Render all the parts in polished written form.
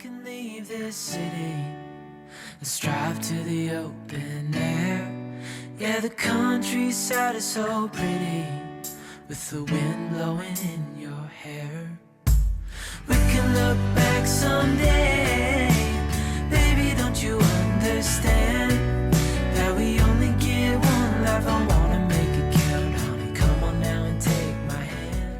can leave this city. Let's drive to the open air. Yeah, the countryside is so pretty, with the wind blowing in your hair. We can look back someday. Baby, don't you understand that we only get one life? I wanna make it count, honey. Come on now and take my hand.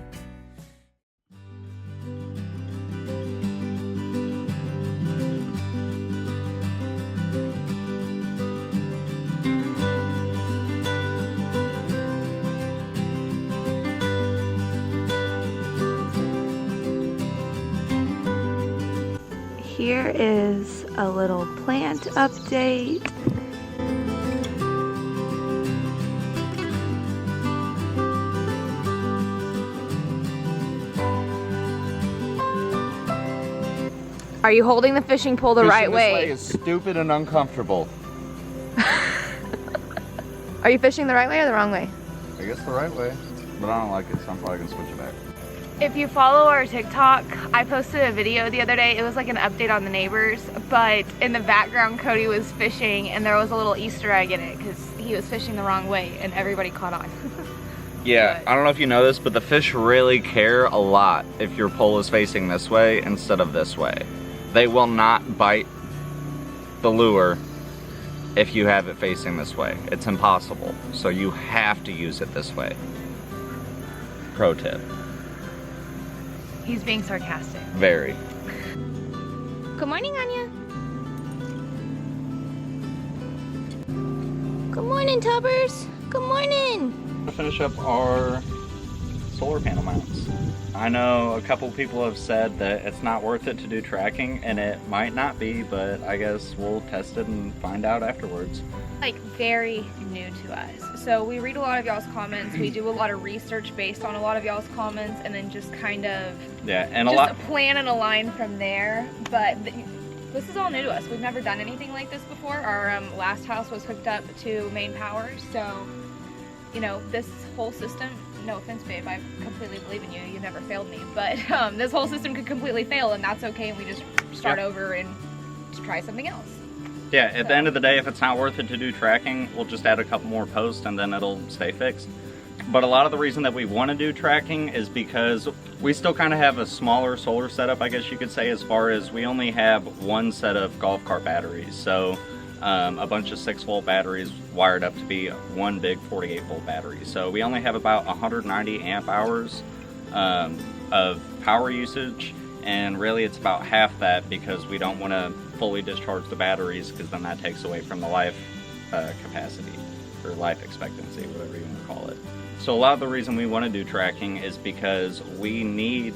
Here is a little plant update. Are you holding the fishing pole the right way? Fishing this way is stupid and uncomfortable. Are you fishing the right way or the wrong way? I guess the right way, but I don't like it, so I'm probably gonna switch it back. If you follow our TikTok, I posted a video the other day. It was like an update on the neighbors, but in the background, Cody was fishing and there was a little Easter egg in it because he was fishing the wrong way and everybody caught on. Yeah, I don't know if you know this, but the fish really care a lot if your pole is facing this way instead of this way. They will not bite the lure if you have it facing this way. It's impossible. So you have to use it this way. Pro tip. He's being sarcastic. Very. Good morning, Anya. Good morning, Tubbers. Good morning. To finish up our solar panel mounts. I know a couple people have said that it's not worth it to do tracking, and it might not be, but I guess we'll test it and find out afterwards. Like, very new to us. So we read a lot of y'all's comments, we do a lot of research based on a lot of y'all's comments, and then just kind of plan and align from there. But this is all new to us. We've never done anything like this before. Our last house was hooked up to main power, so you know, this whole system, no offense babe, I completely believe in you, you never failed me, but this whole system could completely fail, and that's okay, and we just start over and just try something else. Yeah, at the end of the day, if it's not worth it to do tracking, we'll just add a couple more posts and then it'll stay fixed. But a lot of the reason that we want to do tracking is because we still kind of have a smaller solar setup, I guess you could say, as far as we only have one set of golf cart batteries. So a bunch of 6-volt batteries wired up to be one big 48-volt battery. So we only have about 190 amp hours of power usage, and really it's about half that because we don't want to fully discharge the batteries, because then that takes away from the life capacity or life expectancy, whatever you want to call it. So a lot of the reason we want to do tracking is because we need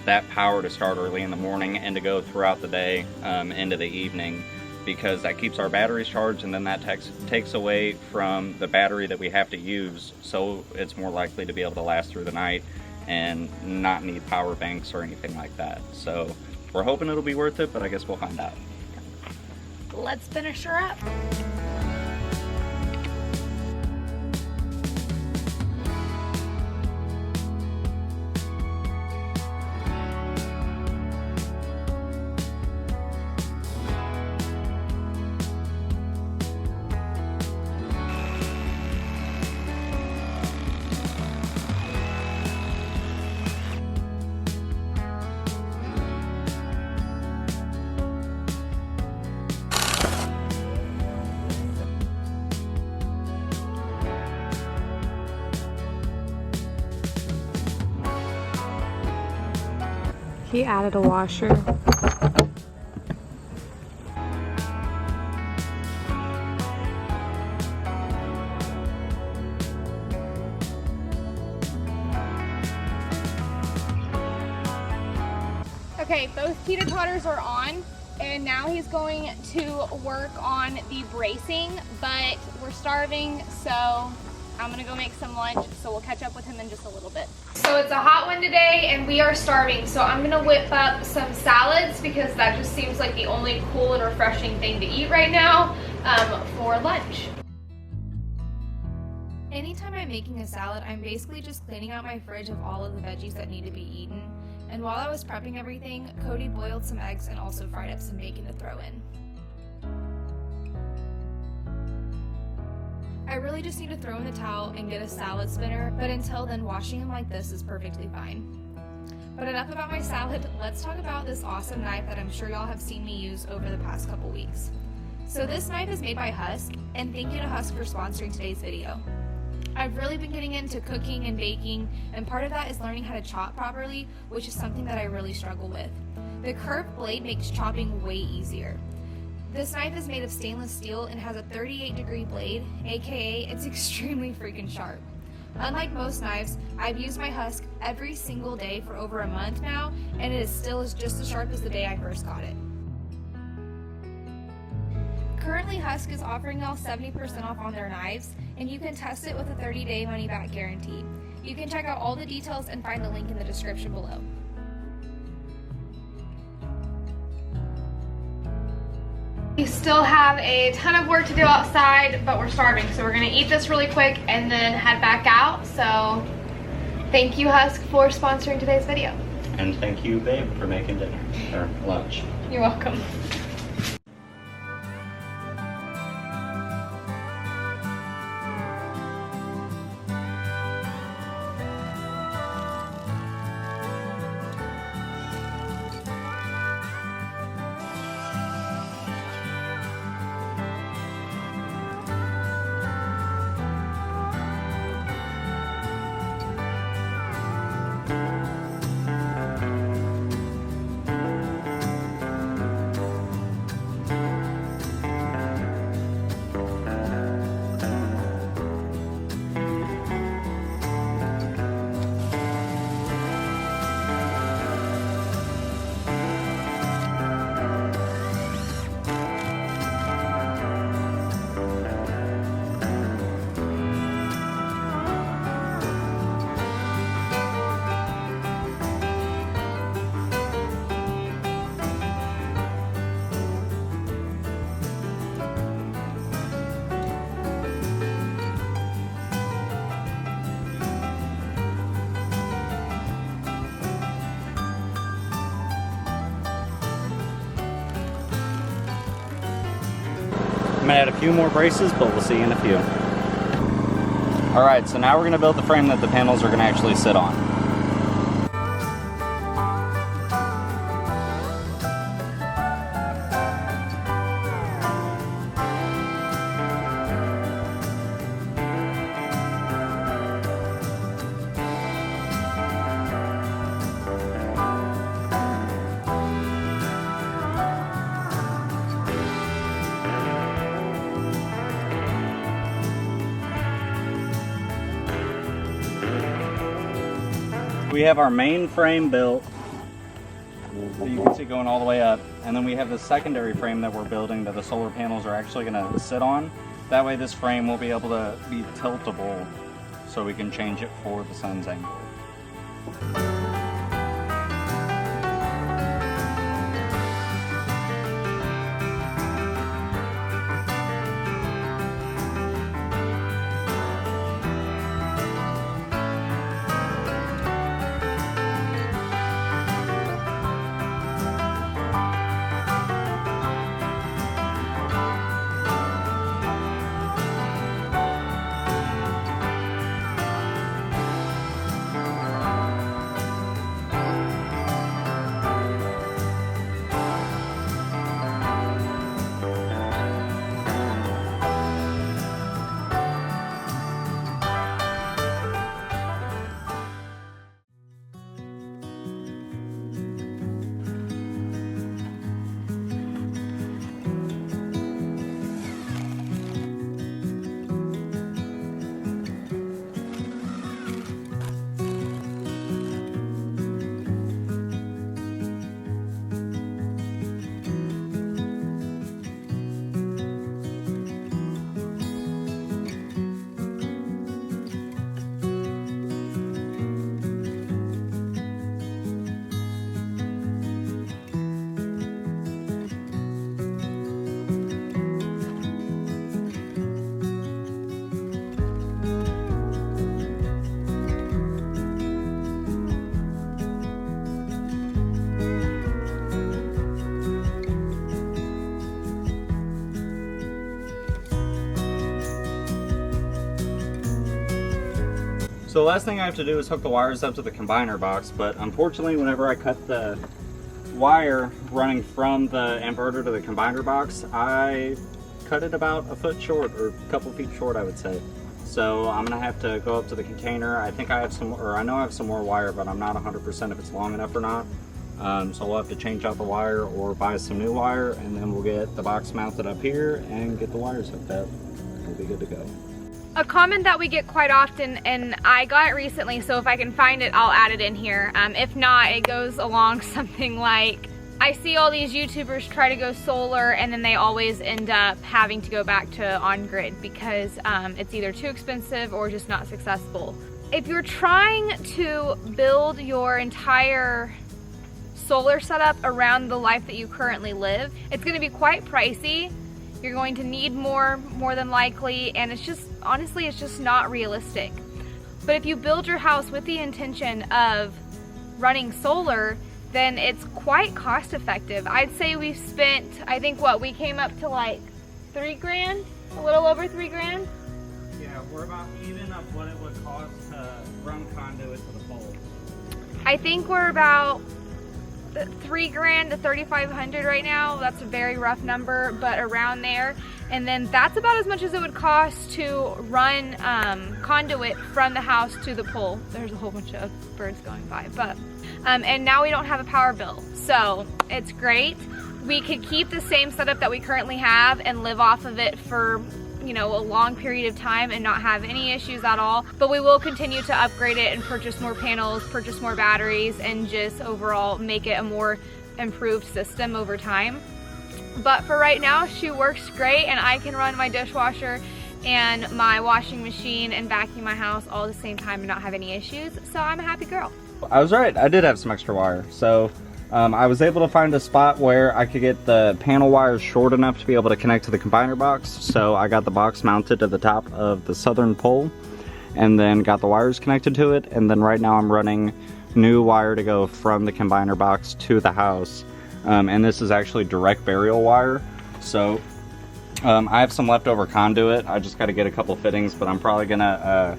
that power to start early in the morning and to go throughout the day into the evening, because that keeps our batteries charged, and then that takes away from the battery that we have to use, so it's more likely to be able to last through the night and not need power banks or anything like that. So we're hoping it'll be worth it, but I guess we'll find out. Let's finish her up. He added a washer. Okay, both teeter-totters are on, and now he's going to work on the bracing, but we're starving, so I'm gonna go make some lunch, so we'll catch up with him in just a little bit. So it's a hot one today and we are starving, so I'm gonna whip up some salads because that just seems like the only cool and refreshing thing to eat right now for lunch. Anytime I'm making a salad, I'm basically just cleaning out my fridge of all of the veggies that need to be eaten, And while I was prepping everything, Cody boiled some eggs and also fried up some bacon to throw in. I really just need to throw in the towel and get a salad spinner, but until then, washing them like this is perfectly fine. But enough about my salad, let's talk about this awesome knife that I'm sure y'all have seen me use over the past couple weeks. So this knife is made by Husk, and thank you to Husk for sponsoring today's video. I've really been getting into cooking and baking, and part of that is learning how to chop properly, which is something that I really struggle with. The curved blade makes chopping way easier. This knife is made of stainless steel and has a 38-degree blade, aka it's extremely freaking sharp. Unlike most knives, I've used my Husk every single day for over a month now, and it is still just as sharp as the day I first got it. Currently, Husk is offering y'all 70% off on their knives, and you can test it with a 30-day money-back guarantee. You can check out all the details and find the link in the description below. We still have a ton of work to do outside, but we're starving, so we're gonna eat this really quick and then head back out. So thank you, Husk, for sponsoring today's video. And thank you, babe, for making dinner, or lunch. You're welcome. I'm gonna add a few more braces, but we'll see you in a few. Alright, so now we're gonna build the frame that the panels are gonna actually sit on. We have our main frame built, so you can see going all the way up, and then we have the secondary frame that we're building that the solar panels are actually going to sit on. That way this frame will be able to be tiltable, so we can change it for the sun's angle. So the last thing I have to do is hook the wires up to the combiner box, but unfortunately whenever I cut the wire running from the inverter to the combiner box, I cut it about a foot short, or a couple feet short I would say. So I'm gonna have to go up to the container. I think I have some, or I know I have some more wire, but I'm not 100% if it's long enough or not. So we'll have to change out the wire or buy some new wire, and then we'll get the box mounted up here and get the wires hooked up. We'll be good to go. A comment that we get quite often, and I got it recently, so if I can find it, I'll add it in here. If not, it goes along something like, I see all these YouTubers try to go solar and then they always end up having to go back to on-grid because it's either too expensive or just not successful. If you're trying to build your entire solar setup around the life that you currently live, it's going to be quite pricey. You're going to need more than likely, and it's just, honestly, it's just not realistic. But if you build your house with the intention of running solar, then it's quite cost effective. I'd say we've spent, I think we came up to like $3,000, a little over $3,000. Yeah, we're about even of what it would cost to run conduit to the pole. I think we're about $3,000 to $3,500 right now. That's a very rough number, but around there. And then that's about as much as it would cost to run conduit from the house to the pole. There's a whole bunch of birds going by, but and now we don't have a power bill, so it's great. We could keep the same setup that we currently have and live off of it for, you know, a long period of time and not have any issues at all, but we will continue to upgrade it and purchase more panels, purchase more batteries, and just overall make it a more improved system over time. But for right now, she works great, and I can run my dishwasher and my washing machine and vacuum my house all at the same time and not have any issues, so I'm a happy girl. I was right, I did have some extra wire. So I was able to find a spot where I could get the panel wires short enough to be able to connect to the combiner box. So I got the box mounted to the top of the southern pole and then got the wires connected to it. And then right now I'm running new wire to go from the combiner box to the house. And this is actually direct burial wire. So I have some leftover conduit. I just got to get a couple fittings, but I'm probably gonna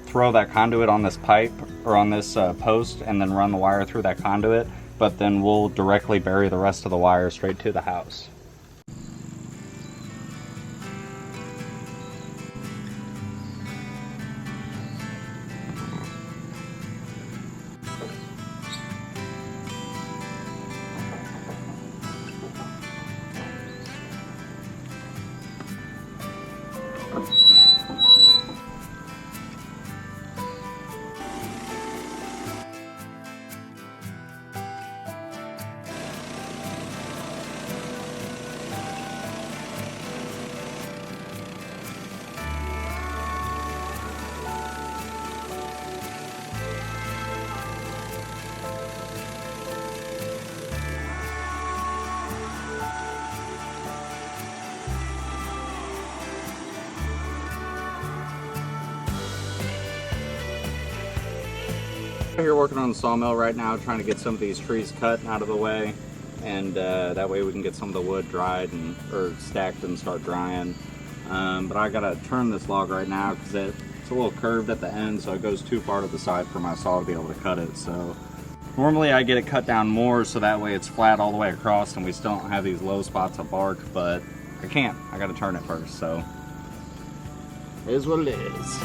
throw that conduit on this pipe or on this post and then run the wire through that conduit, but then we'll directly bury the rest of the wire straight to the house. Here working on the sawmill right now, trying to get some of these trees cut and out of the way, and that way we can get some of the wood dried and or stacked and start drying. But I gotta turn this log right now because it's a little curved at the end, so it goes too far to the side for my saw to be able to cut it. So normally I get it cut down more so that way it's flat all the way across and we still don't have these low spots of bark, but I can't. I gotta turn it first, so it is what it is.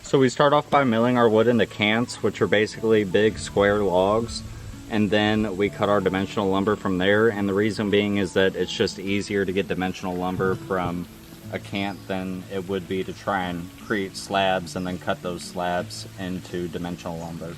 So we start off by milling our wood into cants, which are basically big square logs, and then we cut our dimensional lumber from there. And the reason being is that it's just easier to get dimensional lumber from a cant than it would be to try and create slabs and then cut those slabs into dimensional lumber.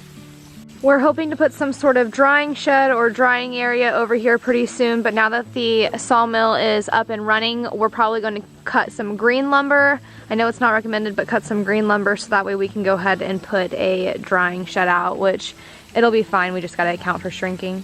We're hoping to put some sort of drying shed or drying area over here pretty soon, but now that the sawmill is up and running, we're probably going to cut some green lumber. I know it's not recommended, but cut some green lumber so that way we can go ahead and put a drying shed out, which it'll be fine. We just got to account for shrinking.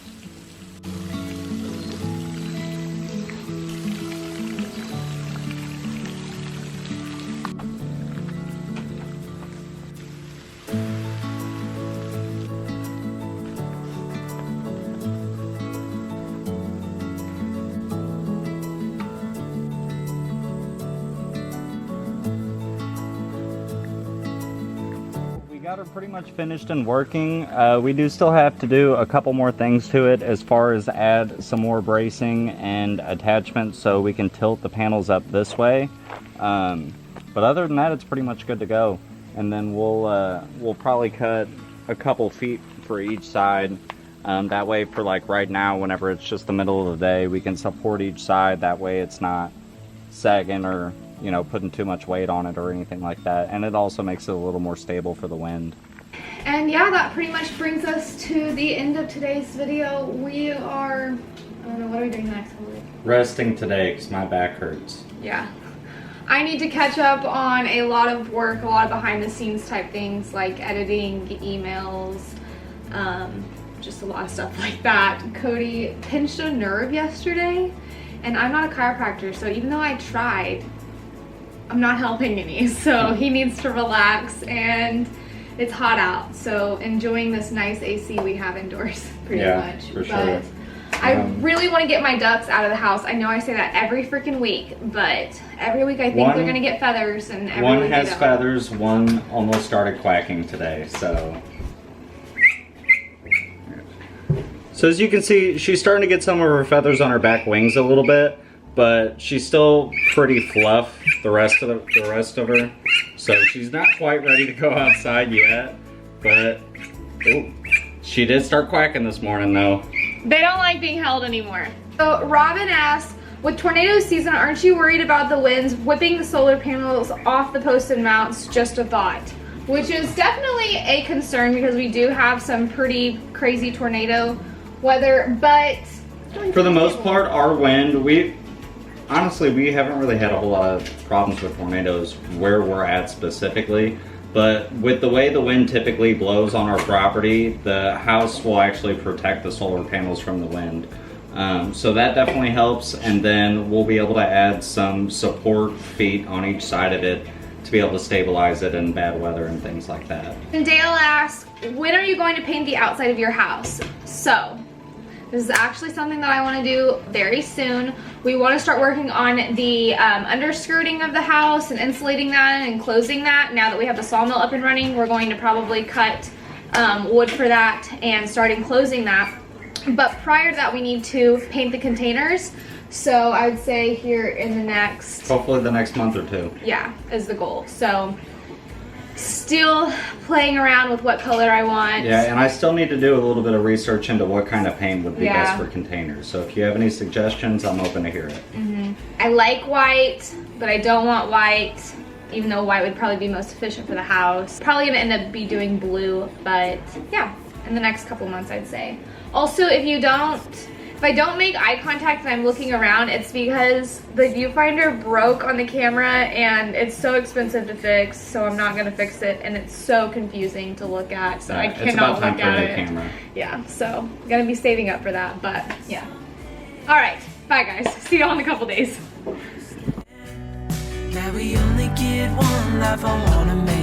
Got her pretty much finished and working. We do still have to do a couple more things to it as far as add some more bracing and attachments so we can tilt the panels up this way. But other than that, it's pretty much good to go. And then we'll probably cut a couple feet for each side. That way for like right now, whenever it's just the middle of the day, we can support each side. That way it's not sagging or, you know, putting too much weight on it or anything like that. And it also makes it a little more stable for the wind. And yeah, that pretty much brings us to the end of today's video. We are, I don't know, what are we doing next? Resting today because my back hurts. Yeah. I need to catch up on a lot of work, a lot of behind the scenes type things like editing emails, just a lot of stuff like that. Cody pinched a nerve yesterday, and I'm not a chiropractor, so even though I tried, I'm not helping any, so he needs to relax, and it's hot out, so enjoying this nice AC we have indoors pretty much. For sure. I really want to get my ducks out of the house. I know I say that every freaking week, but every week I think they're gonna get feathers, and every one week has feathers, one almost started quacking today, so. So as you can see, she's starting to get some of her feathers on her back wings a little bit, but she's still pretty fluff the rest of her. So she's not quite ready to go outside yet, but ooh, she did start quacking this morning though. They don't like being held anymore. So Robin asks, with tornado season, aren't you worried about the winds whipping the solar panels off the posts and mounts? Just a thought. Which is definitely a concern because we do have some pretty crazy tornado weather, but for the most part, our wind, honestly, we haven't really had a whole lot of problems with tornadoes where we're at specifically, but with the way the wind typically blows on our property, the house will actually protect the solar panels from the wind. So that definitely helps, and then we'll be able to add some support feet on each side of it to be able to stabilize it in bad weather and things like that. And Dale asks, when are you going to paint the outside of your house? So, this is actually something that I want to do very soon. We want to start working on the underskirting of the house and insulating that and enclosing that. Now that we have the sawmill up and running, we're going to probably cut wood for that and start enclosing that. But prior to that, we need to paint the containers. So I would say here in the next... hopefully the next month or two. Yeah, is the goal. So still playing around with what color I want. Yeah, and I still need to do a little bit of research into what kind of paint would be best for containers. So if you have any suggestions, I'm open to hear it. I like white, but I don't want white, even though white would probably be most efficient for the house. Probably gonna end up be doing blue, but yeah, in the next couple months I'd say. Also, if I don't make eye contact and I'm looking around, it's because the viewfinder broke on the camera and it's so expensive to fix, so I'm not gonna fix it, and it's so confusing to look at, so I cannot look at it. Camera. Yeah, so I'm gonna be saving up for that, but yeah. All right, bye guys. See y'all in a couple days. Yeah, we only get one life, I wanna make